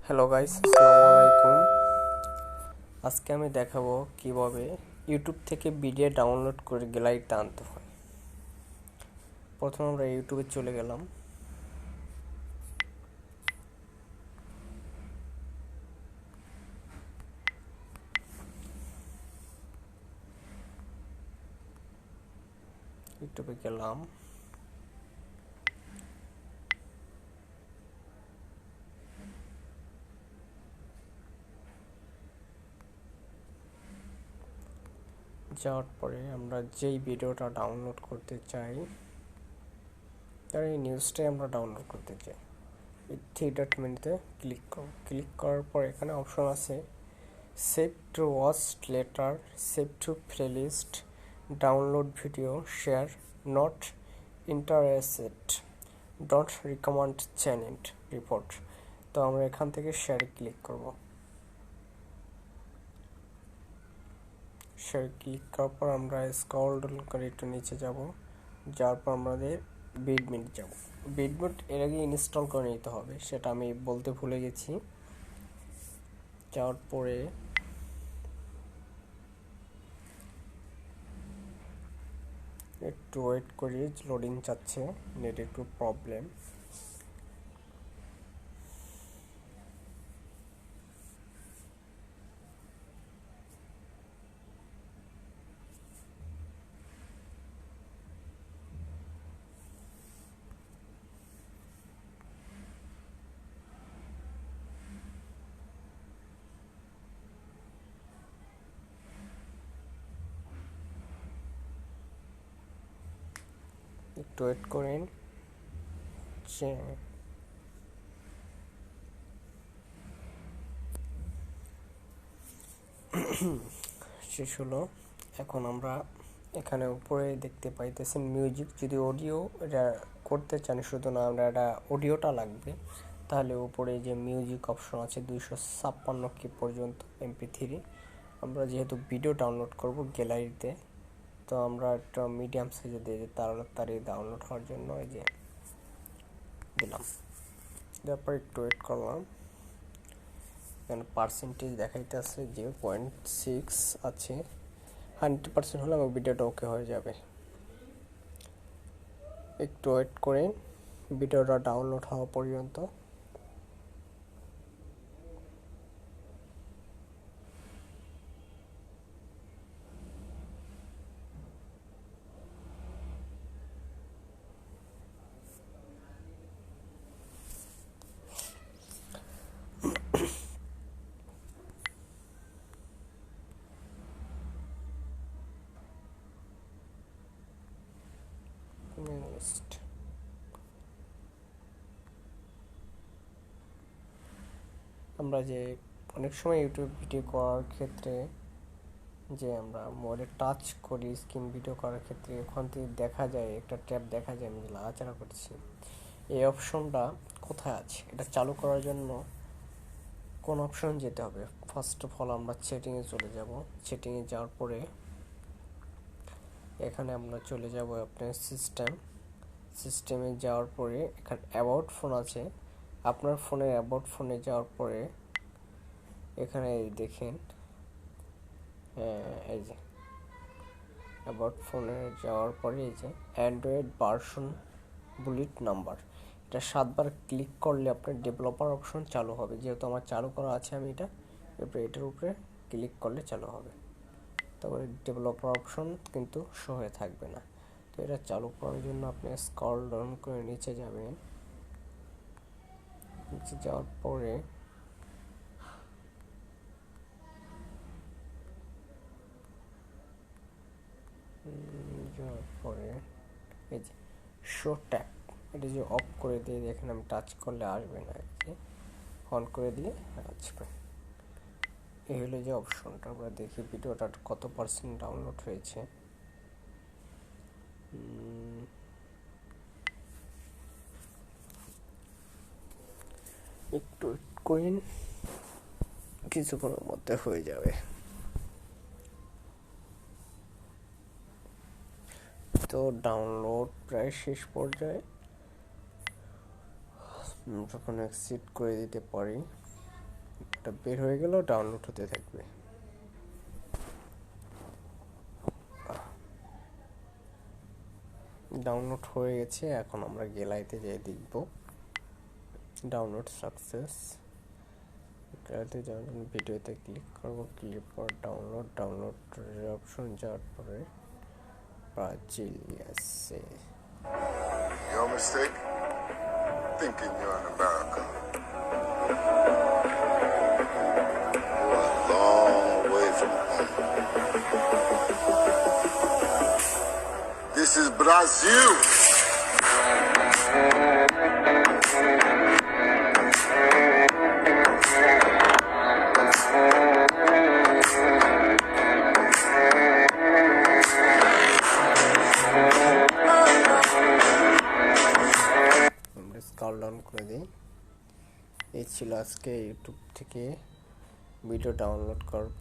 Hello guys, আসসালামু আলাইকুম। আজকে আমি দেখাবো কিভাবে ইউটিউব থেকে ভিডিও ডাউনলোড করে গ্যালারিতে আনতে হয়। প্রথমে আমরা ইউটিউবে চলে গেলাম। ইউটিউবে গেলাম, যাওয়ার পরে আমরা যেই ভিডিওটা ডাউনলোড করতে চাই তার এই নিউজটাই আমরা ডাউনলোড করতে চাই। এই থ্রি ডট মেনুতে ক্লিক করার পর এখানে অপশন আছে save to watch later, save two playlist, download video, share, not interested, dot recommend channel, report. তো আমরা এখান থেকে শেয়ারে ক্লিক করব। শেয়ার ক্লিক করার পর আমরা স্ক্রল ডাউন করে একটু নিচে যাব, যাওয়ার পর আমাদের বিডমিট যাব। বিডমিট এর আগে ইনস্টল করে নিতে হবে, সেটা আমি বলতে ভুলে গেছি। যাওয়ার পরে একটু ওয়েট করি, লোডিং চাচ্ছে, নেট একটু প্রবলেম। একটু ওয়েট করেন। শেষ হলো। এখন আমরা এখানে উপরে দেখতে পাইতেছেন মিউজিক। যদি অডিও এটা করতে চান, শুধু না আমরা এটা অডিওটা লাগবে, তাহলে উপরে যে মিউজিক অপশন আছে 256 পর্যন্ত MP3। আমরা যেহেতু ভিডিও ডাউনলোড করব গ্যালারিতে, তো আমরা একটা মিডিয়াম সাইজে দিয়ে দিই, তাড়াতাড়ি ডাউনলোড হওয়ার জন্য এই যে দিলাম। তারপর একটু ওয়েট করলাম। এখানে পার্সেন্টেজ দেখাইতে আছে যে 0.6 আছে। 100% হলে আমার ভিডিওটা ওকে হয়ে যাবে। একটু ওয়েট করে ভিডিওটা ডাউনলোড হওয়া পর্যন্ত। আমরা যে অনেক সময় ইউটিউব ভিডিও করার ক্ষেত্রে যে আমরা মোবাইলে টাচ করি, স্ক্রিন ভিডিও করার ক্ষেত্রে ওখান থেকে দেখা যায় একটা ট্যাব দেখা যায়, আমি নাড়াচাড়া করছি। এই অপশনটা কোথায় আছে? এটা চালু করার জন্য কোন অপশন যেতে হবে? ফার্স্ট অফ অল আমরা সেটিংয়ে চলে যাব। সেটিংয়ে যাওয়ার পরে এখানে আমরা চলে যাব আপনার সিস্টেমে যাওয়ার পরে এখানে অ্যাবাউট ফোন আছে। আপনার ফোনের অ্যাবাউট ফোনে যাওয়ার পরে এখানে দেখেন, এই যে অ্যাবাউট ফোনে যাওয়ার পরে এই যে অ্যান্ড্রয়েড ভার্সন বুলেট নাম্বার, এটা 7বার ক্লিক করলে আপনার ডেভেলপার অপশন চালু হবে। যেহেতু আমার চালু করা আছে, আমি এটার উপরে ক্লিক করলে চালু হবে। তারপরে ডেভেলপার অপশন কিন্তু শো হয়ে থাকবে না। তো এটা চালু করার জন্য আপনি স্ক্রল ডাউন করে নিচে যাবেন। নিচে যাওয়ার পরে এই যে শো ট্যাগ, এটা যে অফ করে দিয়ে দেখেন আমি টাচ করলে আসবে না, অন করে দিয়ে আসবে। এই হলো যে অপশনটা। আমরা দেখি ভিডিওটা কত পার্সেন্ট ডাউনলোড হয়েছে। একটু কইন, কিছুক্ষণের মধ্যে হয়ে যাবে। তো ডাউনলোড প্রায় শেষ পর্যায়ে, যখন এক্সিট করে দিতে পারি। এটা বের হয়ে গেল, ডাউনলোড হতে থাকবে। ডাউনলোড হয়ে গেছে, এখন আমরা গ্যালারিতে যেয়ে দেখব। Download success. গ্যালারিতে যাওয়ার জন্য ভিডিওতে ক্লিক করব, ক্লিক পর ডাউনলোড অপশন যাওয়ার পরে Brazil USA. Your mistake? Thinking you're in America. You're a long way from home. This is Brazil. আমরা স্ক্রল ডাউন করে দিই। এই ছিল আজকে ইউটিউব থেকে ভিডিও ডাউনলোড করার